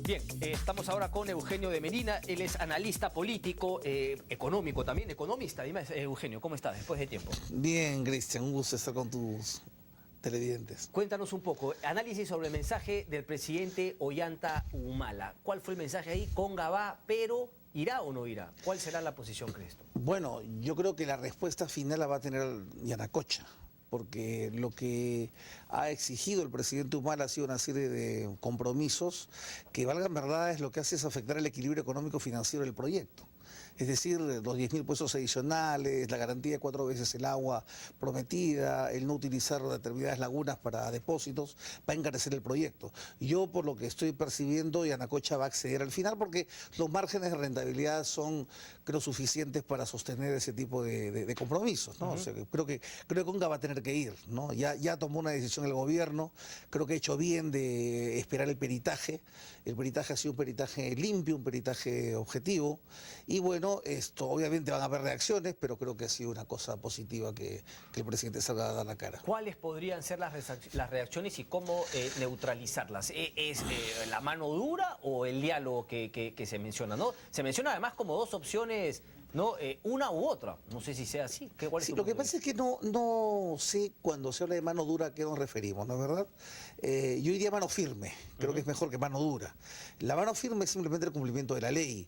Bien, estamos ahora con Eugenio de Medina. Él es analista político, económico también, economista. Dime, Eugenio, ¿cómo estás después de tiempo? Bien, Cristian, un gusto estar con tus televidentes. Cuéntanos un poco, análisis sobre el mensaje del presidente Ollanta Humala. ¿Cuál fue el mensaje ahí? Conga va, pero ¿irá o no irá? ¿Cuál será la posición, crees tú? Bueno, yo creo que la respuesta final la va a tener Yanacocha, porque lo que ha exigido el presidente Humala ha sido una serie de compromisos que, valgan verdades, lo que hace es afectar el equilibrio económico-financiero del proyecto. Es decir, los 10.000 puestos adicionales, la garantía de 4 veces el agua prometida, el no utilizar determinadas lagunas para depósitos, va a encarecer el proyecto. Yo, por lo que estoy percibiendo, Yanacocha va a acceder al final porque los márgenes de rentabilidad son, creo, suficientes para sostener ese tipo de compromisos, ¿no? O sea, creo que Conga va a tener que ir, ¿no? Ya tomó una decisión el gobierno, creo que ha hecho bien de esperar el peritaje. El peritaje ha sido un peritaje limpio, un peritaje objetivo, y bueno, esto obviamente van a haber reacciones, pero creo que ha sido una cosa positiva que el presidente salga a dar la cara. ¿Cuáles podrían ser las reacciones y cómo neutralizarlas? ¿Es la mano dura o el diálogo que se menciona, ¿no? Se menciona además como dos opciones, ¿no? Una u otra. No sé si sea así. Sí, lo que pasa es que no sé cuando se habla de mano dura a qué nos referimos, ¿no es verdad? Yo diría mano firme, creo que es mejor que mano dura. La mano firme es simplemente el cumplimiento de la ley.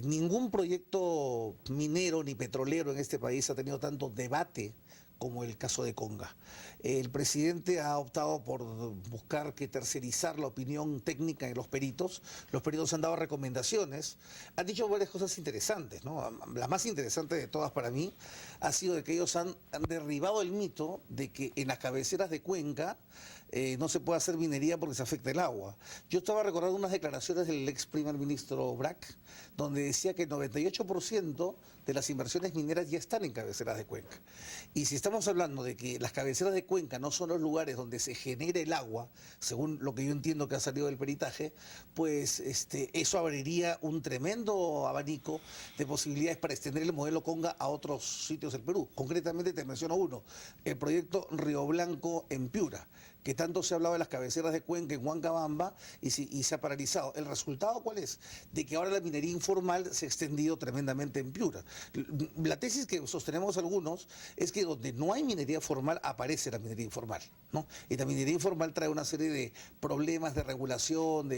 Ningún proyecto minero ni petrolero en este país ha tenido tanto debate como el caso de Conga. El presidente ha optado por buscar que tercerizar la opinión técnica de los peritos. Los peritos han dado recomendaciones, han dicho varias cosas interesantes, ¿no? La más interesante de todas para mí ha sido de que ellos han derribado el mito de que en las cabeceras de Cuenca no se puede hacer minería porque se afecta el agua. Yo estaba recordando unas declaraciones del ex primer ministro Brac, donde decía que el 98% de las inversiones mineras ya están en cabeceras de Cuenca. Y si estamos hablando de que las cabeceras de Cuenca no son los lugares donde se genera el agua, según lo que yo entiendo que ha salido del peritaje, pues eso abriría un tremendo abanico de posibilidades para extender el modelo Conga a otros sitios del Perú. Concretamente te menciono uno, el proyecto Río Blanco en Piura, que tanto se ha hablado de las cabeceras de Cuenca en Huancabamba y se ha paralizado. ¿El resultado cuál es? De que ahora la minería informal se ha extendido tremendamente en Piura. La tesis que sostenemos algunos es que donde no hay minería formal aparece la minería informal, ¿no? Y la minería informal trae una serie de problemas de regulación,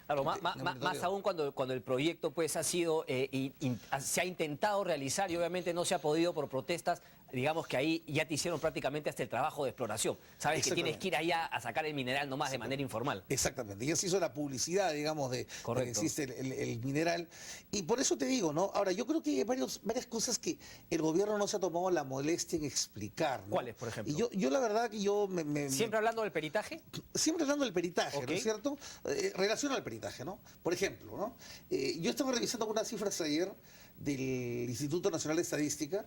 Claro, más aún cuando el proyecto pues ha sido, se ha intentado realizar y obviamente no se ha podido por protestas. Digamos que ahí ya te hicieron prácticamente hasta el trabajo de exploración. Sabes que tienes que ir allá a sacar el mineral nomás de manera informal. Exactamente. Ya se hizo la publicidad, digamos, de que existe el mineral. Y por eso te digo, ¿no? Ahora, yo creo que hay varias cosas que el gobierno no se ha tomado la molestia en explicar, ¿no? ¿Cuáles, por ejemplo? Y yo la verdad que yo ¿Siempre hablando del peritaje? Siempre hablando del peritaje, ¿no es cierto? Relación al peritaje, ¿no? Por ejemplo, ¿no? Yo estaba revisando algunas cifras ayer del Instituto Nacional de Estadística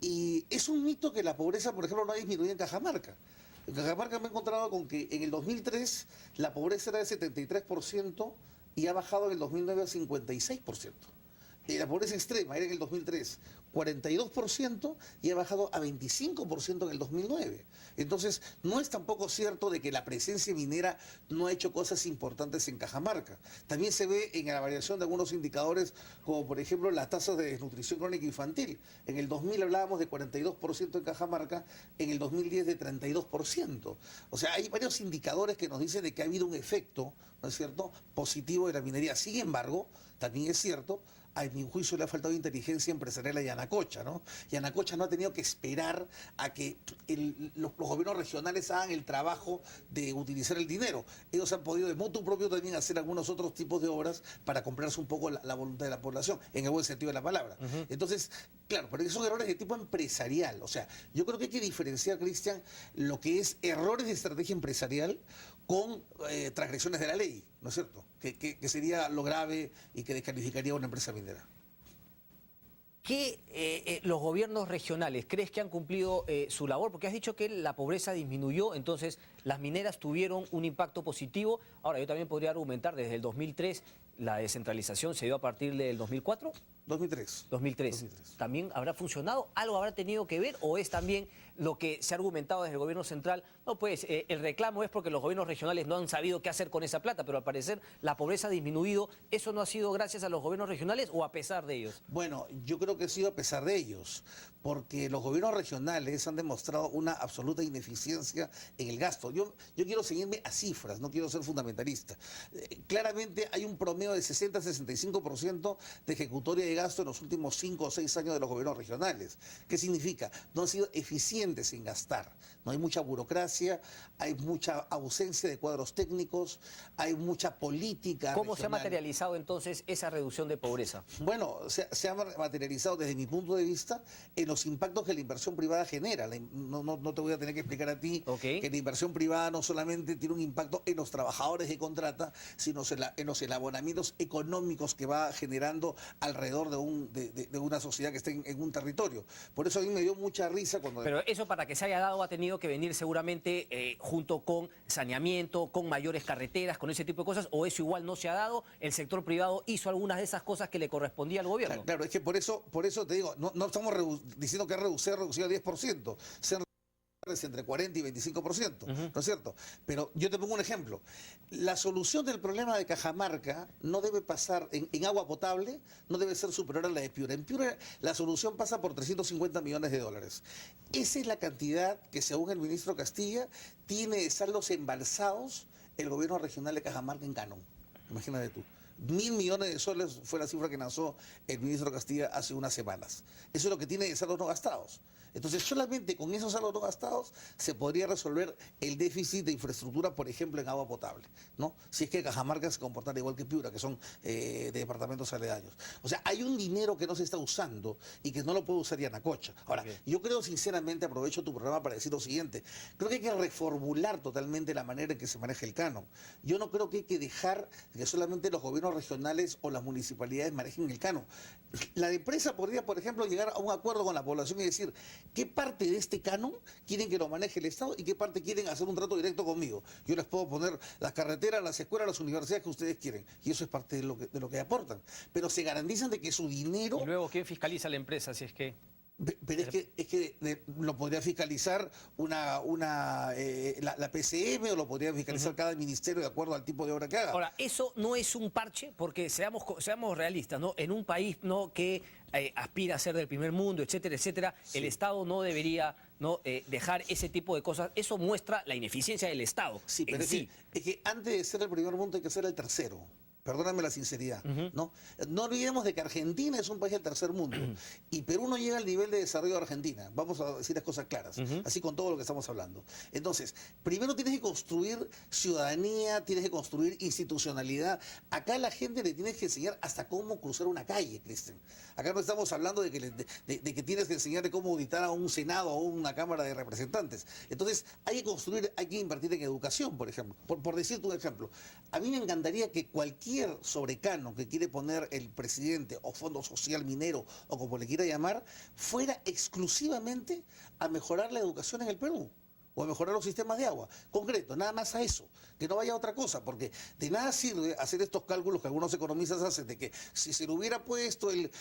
y es un mito que la pobreza, por ejemplo, no ha disminuido en Cajamarca. En Cajamarca me he encontrado con que en el 2003 la pobreza era del 73% y ha bajado en el 2009 al 56%. La pobreza extrema era en el 2003 42% y ha bajado a 25% en el 2009. Entonces, no es tampoco cierto de que la presencia minera no ha hecho cosas importantes en Cajamarca. También se ve en la variación de algunos indicadores, como por ejemplo las tasas de desnutrición crónica infantil. En el 2000 hablábamos de 42% en Cajamarca, en el 2010 de 32%. O sea, hay varios indicadores que nos dicen de que ha habido un efecto, ¿no es cierto?, positivo de la minería. Sin embargo, también es cierto, a mi juicio le ha faltado inteligencia empresarial a Yanacocha, ¿no? Yanacocha no ha tenido que esperar a que los gobiernos regionales hagan el trabajo de utilizar el dinero. Ellos han podido de motu propio también hacer algunos otros tipos de obras para comprarse un poco la voluntad de la población, en el buen sentido de la palabra. Entonces, claro, pero son errores de tipo empresarial. O sea, yo creo que hay que diferenciar, Cristian, lo que es errores de estrategia empresarial con transgresiones de la ley, ¿no es cierto? Que sería lo grave y que descalificaría a una empresa minera. ¿Qué los gobiernos regionales crees que han cumplido su labor? Porque has dicho que la pobreza disminuyó, entonces las mineras tuvieron un impacto positivo. Ahora, yo también podría argumentar desde el 2003 la descentralización se dio a partir del 2004. 2003. 2003. ¿También habrá funcionado? ¿Algo habrá tenido que ver? ¿O es también lo que se ha argumentado desde el gobierno central? No, pues el reclamo es porque los gobiernos regionales no han sabido qué hacer con esa plata, pero al parecer la pobreza ha disminuido. ¿Eso no ha sido gracias a los gobiernos regionales o a pesar de ellos? Bueno, yo creo que ha sido a pesar de ellos, porque los gobiernos regionales han demostrado una absoluta ineficiencia en el gasto. Yo quiero seguirme a cifras, no quiero ser fundamentalista. Claramente hay un promedio de 60-65% de ejecutoria de gasto en los últimos 5 o 6 años de los gobiernos regionales. ¿Qué significa? No han sido eficientes en gastar. No hay mucha burocracia, hay mucha ausencia de cuadros técnicos, hay mucha política ¿Cómo se ha regional. materializado entonces esa reducción de pobreza? Bueno, se ha materializado desde mi punto de vista en los impactos que la inversión privada genera. No te voy a tener que explicar a ti que la inversión privada no solamente tiene un impacto en los trabajadores que contrata, sino en los elaboramientos económicos que va generando alrededor de una sociedad que esté en un territorio. Por eso a mí me dio mucha risa cuando... Pero eso para que se haya dado ha tenido que venir seguramente junto con saneamiento, con mayores carreteras, con ese tipo de cosas, o eso igual no se ha dado, el sector privado hizo algunas de esas cosas que le correspondía al gobierno. Claro, es que por eso te digo, no estamos diciendo que se ha reducido a 10%, se han entre 40 y 25%, ¿no es cierto? Pero yo te pongo un ejemplo. La solución del problema de Cajamarca no debe pasar en agua potable, no debe ser superior a la de Piura. En Piura la solución pasa por 350 millones de dólares. Esa es la cantidad que, según el ministro Castilla, tiene de saldos embalsados el gobierno regional de Cajamarca en Canon. Imagínate tú. 1.000 millones de soles fue la cifra que lanzó el ministro Castilla hace unas semanas. Eso es lo que tiene de saldos no gastados. Entonces, solamente con esos saldos no gastados se podría resolver el déficit de infraestructura, por ejemplo, en agua potable, ¿no? Si es que Cajamarca se comportara igual que Piura, que son de departamentos aledaños. O sea, hay un dinero que no se está usando y que no lo puede usar Yanacocha. Ahora, yo creo sinceramente, aprovecho tu programa para decir lo siguiente, creo que hay que reformular totalmente la manera en que se maneja el canon. Yo no creo que hay que dejar que solamente los gobiernos regionales o las municipalidades manejen el canon. La empresa podría, por ejemplo, llegar a un acuerdo con la población y decir qué parte de este canon quieren que lo maneje el Estado y qué parte quieren hacer un trato directo conmigo. Yo les puedo poner las carreteras, las escuelas, las universidades que ustedes quieren. Y eso es parte de lo que aportan. Pero se garantizan de que su dinero... ¿Y luego quién fiscaliza a la empresa si es que...? Pero es que lo podría fiscalizar la PCM o lo podría fiscalizar cada ministerio de acuerdo al tipo de obra que haga. Ahora, eso no es un parche, porque seamos realistas, ¿no? En un país que aspira a ser del primer mundo, etcétera, etcétera, el Estado no debería dejar ese tipo de cosas. Eso muestra la ineficiencia del Estado. Sí, pero es que antes de ser el primer mundo hay que ser el tercero. Perdóname la sinceridad, ¿no? No olvidemos de que Argentina es un país del tercer mundo y Perú no llega al nivel de desarrollo de Argentina. Vamos a decir las cosas claras, así con todo lo que estamos hablando. Entonces, primero tienes que construir ciudadanía, tienes que construir institucionalidad. Acá a la gente le tienes que enseñar hasta cómo cruzar una calle, Cristian. Acá no estamos hablando de que tienes que enseñarle cómo auditar a un Senado o una Cámara de Representantes. Entonces, hay que invertir en educación, por ejemplo. Por decirte un ejemplo, a mí me encantaría que cualquier sobrecanon que quiere poner el presidente o Fondo Social Minero o como le quiera llamar, fuera exclusivamente a mejorar la educación en el Perú o a mejorar los sistemas de agua. Concreto, nada más a eso, que no vaya a otra cosa, porque de nada sirve hacer estos cálculos que algunos economistas hacen de que si se le hubiera puesto el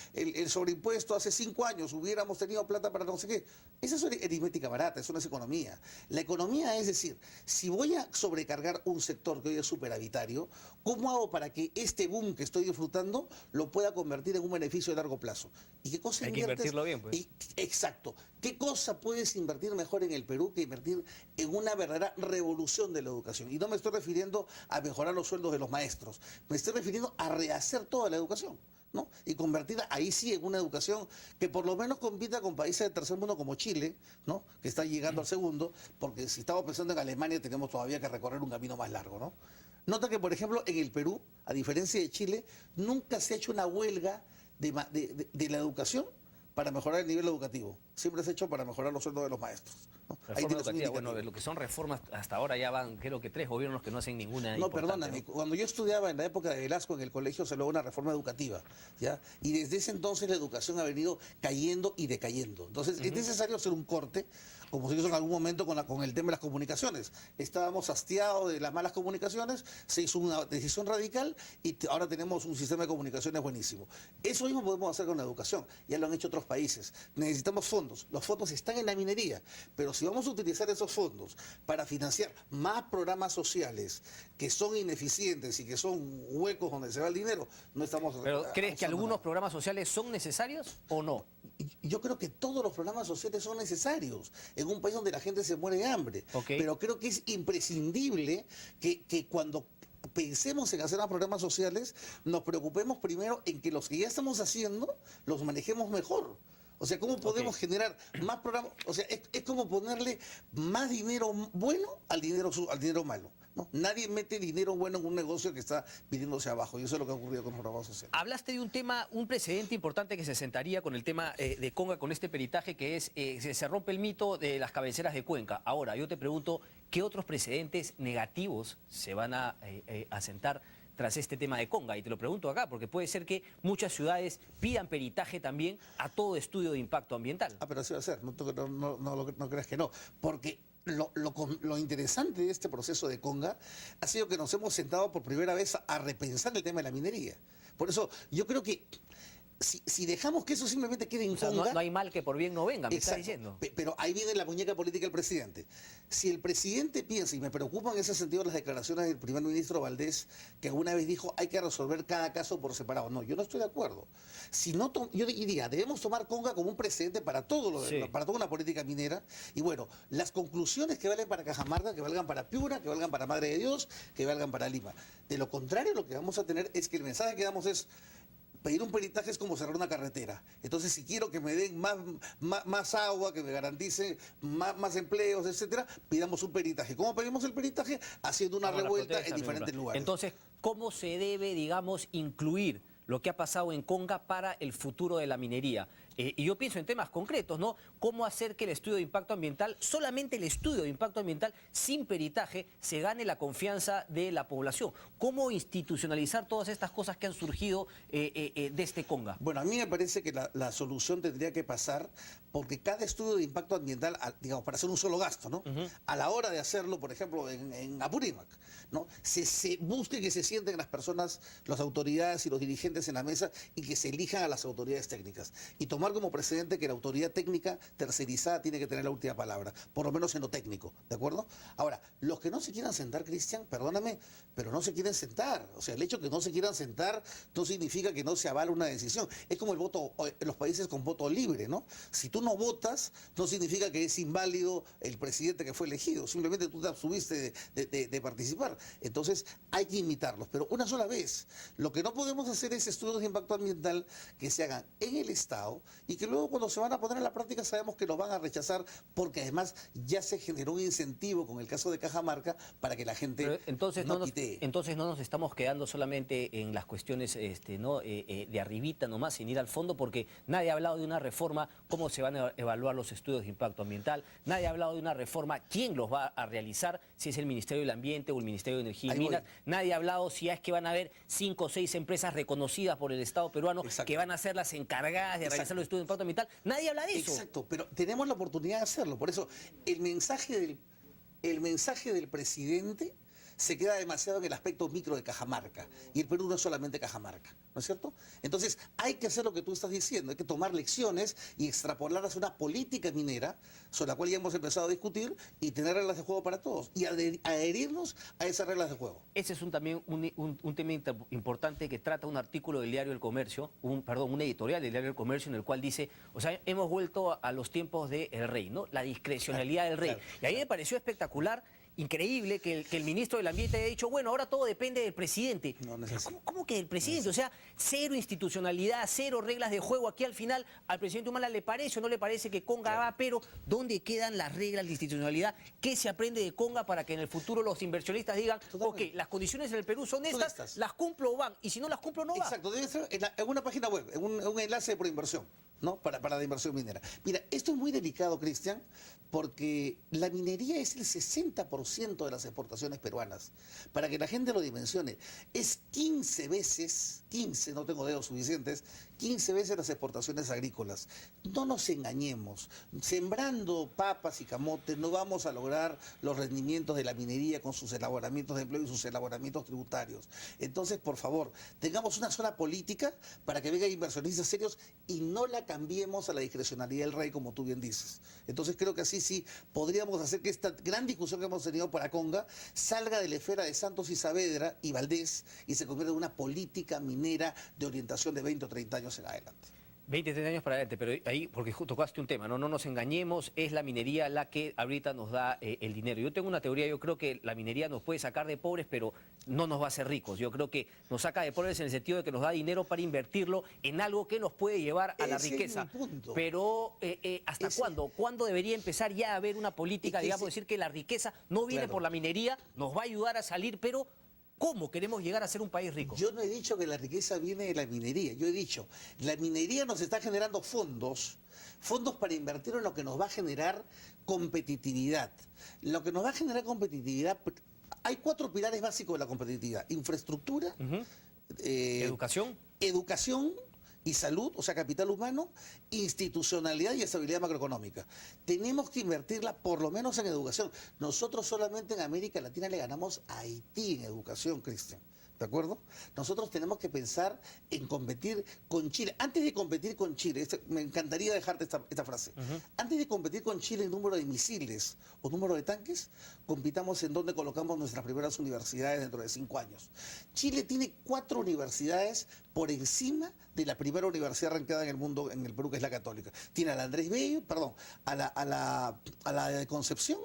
sobreimpuesto hace 5 años, hubiéramos tenido plata para no sé qué. Esa es aritmética barata, eso no es economía. La economía es decir, si voy a sobrecargar un sector que hoy es superavitario, ¿cómo hago para que este boom que estoy disfrutando lo pueda convertir en un beneficio de largo plazo? ¿Y qué cosa Hay que invertirlo bien, pues. Exacto. ¿Qué cosa puedes invertir mejor en el Perú que invertir en una verdadera revolución de la educación? Y no me estoy refiriendo a mejorar los sueldos de los maestros, me estoy refiriendo a rehacer toda la educación, ¿no? Y convertirla ahí sí en una educación que por lo menos compita con países del tercer mundo como Chile, ¿no? Que está llegando al segundo, porque si estamos pensando en Alemania tenemos todavía que recorrer un camino más largo, ¿no? Nota que, por ejemplo, en el Perú, a diferencia de Chile, nunca se ha hecho una huelga de la educación para mejorar el nivel educativo. Siempre se ha hecho para mejorar los sueldos de los maestros. ¿no? Ahí Reforma tienes un educativa, bueno, indicativo. lo que son reformas, hasta ahora ya van, creo que 3 gobiernos que no hacen ninguna No, importante, perdóname, cuando yo estudiaba en la época de Velasco en el colegio se logró una reforma educativa, ¿ya? Y desde ese entonces la educación ha venido cayendo y decayendo. Entonces es necesario hacer un corte, como se hizo en algún momento con el tema de las comunicaciones. Estábamos hastiados de las malas comunicaciones, se hizo una decisión radical y ahora tenemos un sistema de comunicaciones buenísimo. Eso mismo podemos hacer con la educación, ya lo han hecho otros países. Necesitamos fondos, los fondos están en la minería, pero si vamos a utilizar esos fondos para financiar más programas sociales que son ineficientes y que son huecos donde se va el dinero, no estamos... Pero ¿crees que usando algunos nada. programas sociales son necesarios o no? Y yo creo que todos los programas sociales son necesarios en un país donde la gente se muere de hambre. Ok. Pero creo que es imprescindible que cuando pensemos en hacer más programas sociales, nos preocupemos primero en que los que ya estamos haciendo los manejemos mejor. O sea, ¿cómo podemos generar más programas? O sea, es como ponerle más dinero bueno al dinero malo, ¿no? Nadie mete dinero bueno en un negocio que está viniéndose abajo, y eso es lo que ha ocurrido con los programas sociales. Hablaste de un tema, un precedente importante que se sentaría con el tema de Conga, con este peritaje, que es, se rompe el mito de las cabeceras de Cuenca. Ahora, yo te pregunto, ¿qué otros precedentes negativos se van a sentar tras este tema de Conga? Y te lo pregunto acá, porque puede ser que muchas ciudades pidan peritaje también a todo estudio de impacto ambiental. Ah, pero así va a ser, no creas que no, porque lo interesante de este proceso de Conga ha sido que nos hemos sentado por primera vez a repensar el tema de la minería. Por eso yo creo que si dejamos que eso simplemente quede en O sea, Conga... no hay mal que por bien no venga, me está Exacto. diciendo. Pero ahí viene la muñeca política del presidente. Si el presidente piensa, y me preocupan en ese sentido las declaraciones del primer ministro Valdés, que alguna vez dijo hay que resolver cada caso por separado. No, yo no estoy de acuerdo. Si no, yo diría, debemos tomar Conga como un precedente para todo Sí. para toda una política minera. Y bueno, las conclusiones que valen para Cajamarca, que valgan para Piura, que valgan para Madre de Dios, que valgan para Lima. De lo contrario, lo que vamos a tener es que el mensaje que damos es: pedir un peritaje es como cerrar una carretera. Entonces, si quiero que me den más agua, que me garanticen más empleos, etcétera, pidamos un peritaje. ¿Cómo pedimos el peritaje? Haciendo una Vamos a la revuelta protesta, en diferentes lugares. Entonces, ¿cómo se debe, digamos, incluir lo que ha pasado en Conga para el futuro de la minería? Y yo pienso en temas concretos, ¿no? ¿Cómo hacer que el estudio de impacto ambiental, solamente el estudio de impacto ambiental, sin peritaje, se gane la confianza de la población? ¿Cómo institucionalizar todas estas cosas que han surgido de este Conga? Bueno, a mí me parece que la solución tendría que pasar porque cada estudio de impacto ambiental, digamos, para hacer un solo gasto, ¿no? A la hora de hacerlo, por ejemplo, en Apurímac, ¿no? Se busque que se sienten las personas, las autoridades y los dirigentes en la mesa y que se elijan a las autoridades técnicas. Y tomar como precedente que la autoridad técnica tercerizada tiene que tener la última palabra, por lo menos en lo técnico, ¿de acuerdo? Ahora, los que no se quieran sentar, Cristian, perdóname, pero no se quieren sentar. O sea, el hecho de que no se quieran sentar no significa que no se avale una decisión. Es como el voto en los países con voto libre, ¿no? Si tú no votas, no significa que es inválido el presidente que fue elegido, simplemente tú te abstuviste de participar. Entonces, hay que imitarlos, pero una sola vez. Lo que no podemos hacer es estudios de impacto ambiental que se hagan en el Estado y que luego cuando se van a poner en la práctica sabemos que los van a rechazar porque además ya se generó un incentivo con el caso de Cajamarca para que la gente Pero entonces no pitee. entonces no nos estamos quedando solamente en las cuestiones de arribita nomás, sin ir al fondo, porque nadie ha hablado de una reforma, cómo se van a evaluar los estudios de impacto ambiental, nadie ha hablado de una reforma, quién los va a realizar, si es el Ministerio del Ambiente o el Ministerio de Energía y Ahí Minas, voy. nadie ha hablado si es que van a haber 5 o 6 empresas reconocidas por el Estado peruano Exacto. que van a ser las encargadas de realizar los estudios de impacto ambiental, nadie habla de eso. Exacto, pero tenemos la oportunidad de hacerlo. Por eso, el mensaje del presidente se queda demasiado en el aspecto micro de Cajamarca. Y el Perú no es solamente Cajamarca, ¿no es cierto? Entonces, hay que hacer lo que tú estás diciendo, hay que tomar lecciones y extrapolarlas a una política minera sobre la cual ya hemos empezado a discutir y tener reglas de juego para todos y adherirnos a esas reglas de juego. Ese es también un tema importante que trata un artículo del diario El Comercio, un editorial del diario El Comercio en el cual dice, o sea, hemos vuelto a los tiempos del rey, ¿no? La discrecionalidad del rey. Claro. Y a mí me pareció espectacular increíble que el ministro del Ambiente haya dicho, bueno, ahora todo depende del presidente. No, no es Pero así. ¿cómo que del presidente? O sea, cero institucionalidad, cero reglas de juego. Aquí al final al presidente Humala le parece o no le parece que Conga va, pero ¿dónde quedan las reglas de institucionalidad? ¿Qué se aprende de Conga para que en el futuro los inversionistas digan, Totalmente. ok, las condiciones en el Perú son estas, las cumplo o van, y si no las cumplo no va? Exacto, debe ser en una página web, en un enlace de proinversión, ¿no? Para la inversión minera. Mira, esto es muy delicado, Cristian, porque la minería es el 60% de las exportaciones peruanas. Para que la gente lo dimensione, es 15 veces, 15, no tengo dedos suficientes, 15 veces las exportaciones agrícolas. No nos engañemos, sembrando papas y camotes no vamos a lograr los rendimientos de la minería con sus elaboramientos de empleo y sus elaboramientos tributarios. Entonces, por favor, tengamos una sola política para que vengan inversionistas serios y no la cambiemos a la discrecionalidad del rey, como tú bien dices. Entonces creo que así sí podríamos hacer que esta gran discusión que hemos tenido para Conga salga de la esfera de Santos y Saavedra y Valdés y se convierta en una política minera de orientación de 20 o 30 años en adelante. 20, 30 años para adelante, pero ahí, porque tocaste un tema, ¿no? No nos engañemos, es la minería la que ahorita nos da el dinero. Yo tengo una teoría, yo creo que la minería nos puede sacar de pobres, pero no nos va a hacer ricos. Yo creo que nos saca de pobres en el sentido de que nos da dinero para invertirlo en algo que nos puede llevar a la Ese es riqueza. mi punto. Pero, ¿hasta cuándo? ¿Cuándo debería empezar ya a haber una política, digamos, decir que la riqueza no viene Claro. por la minería, nos va a ayudar a salir, pero ¿cómo queremos llegar a ser un país rico? Yo no he dicho que la riqueza viene de la minería, yo he dicho, la minería nos está generando fondos para invertir en lo que nos va a generar competitividad. Lo que nos va a generar competitividad, hay 4 pilares básicos de la competitividad: infraestructura, ¿Educación? educación y salud, o sea, capital humano, institucionalidad y estabilidad macroeconómica. Tenemos que invertirla por lo menos en educación. Nosotros solamente en América Latina le ganamos a Haití en educación, Cristian. ¿De acuerdo? Nosotros tenemos que pensar en competir con Chile. Antes de competir con Chile, me encantaría dejarte esta frase. Antes de competir con Chile en número de misiles o número de tanques, compitamos en dónde colocamos nuestras primeras universidades dentro de 5 años. Chile tiene 4 universidades por encima de la primera universidad ranqueada en el mundo, en el Perú, que es la Católica. Tiene a la Andrés Bello, perdón, a la de Concepción,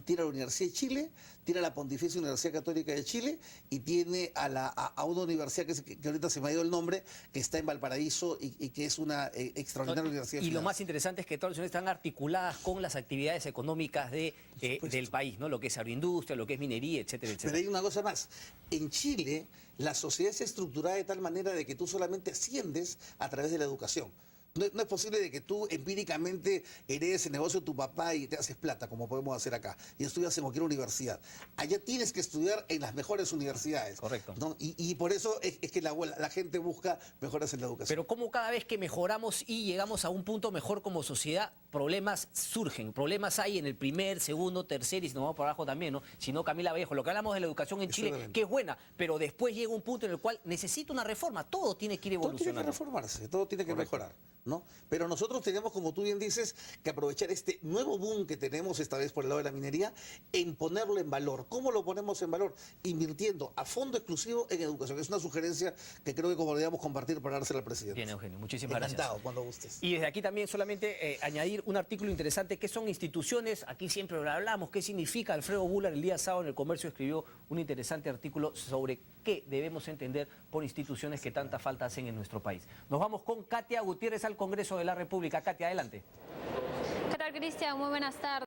tiene a la Universidad de Chile, tiene a la Pontificia Universidad Católica de Chile y tiene a una universidad que ahorita se me ha ido el nombre, que está en Valparaíso y que es una extraordinaria universidad. Y lo más interesante es que todas las universidades están articuladas con las actividades económicas del país, ¿no? Lo que es agroindustria, lo que es minería, etcétera, etcétera. Pero hay una cosa más. En Chile, la sociedad es estructurada de tal manera de que tú solamente asciendes a través de la educación. No es posible de que tú empíricamente heredes el negocio de tu papá y te haces plata, como podemos hacer acá, y estudias en cualquier universidad. Allá tienes que estudiar en las mejores universidades. Correcto. ¿No? Y por eso es que la gente busca mejoras en la educación. Pero como cada vez que mejoramos y llegamos a un punto mejor como sociedad, problemas surgen, problemas hay en el primer, segundo, tercer y si nos vamos para abajo también, ¿no? Si no, Camila Vallejo, lo que hablamos de la educación en Chile, que es buena, pero después llega un punto en el cual necesita una reforma, todo tiene que ir Todo tiene que evolucionando. reformarse, todo tiene que mejorar, ¿no? Pero nosotros tenemos, como tú bien dices, que aprovechar este nuevo boom que tenemos esta vez por el lado de la minería, en ponerlo en valor. ¿Cómo lo ponemos en valor? Invirtiendo a fondo exclusivo en educación. Es una sugerencia que creo que deberíamos compartir para dársela al presidente. Bien, Eugenio, muchísimas Encantado, gracias. cuando gustes. Y desde aquí también solamente añadir un artículo interesante, ¿qué son instituciones? Aquí siempre lo hablamos, ¿qué significa? Alfredo Bular el día sábado en El Comercio escribió un interesante artículo sobre qué debemos entender por instituciones que tanta falta hacen en nuestro país. Nos vamos con Katia Gutiérrez al Congreso de la República. Katia, adelante. ¿Qué tal, Cristian? Muy buenas tardes.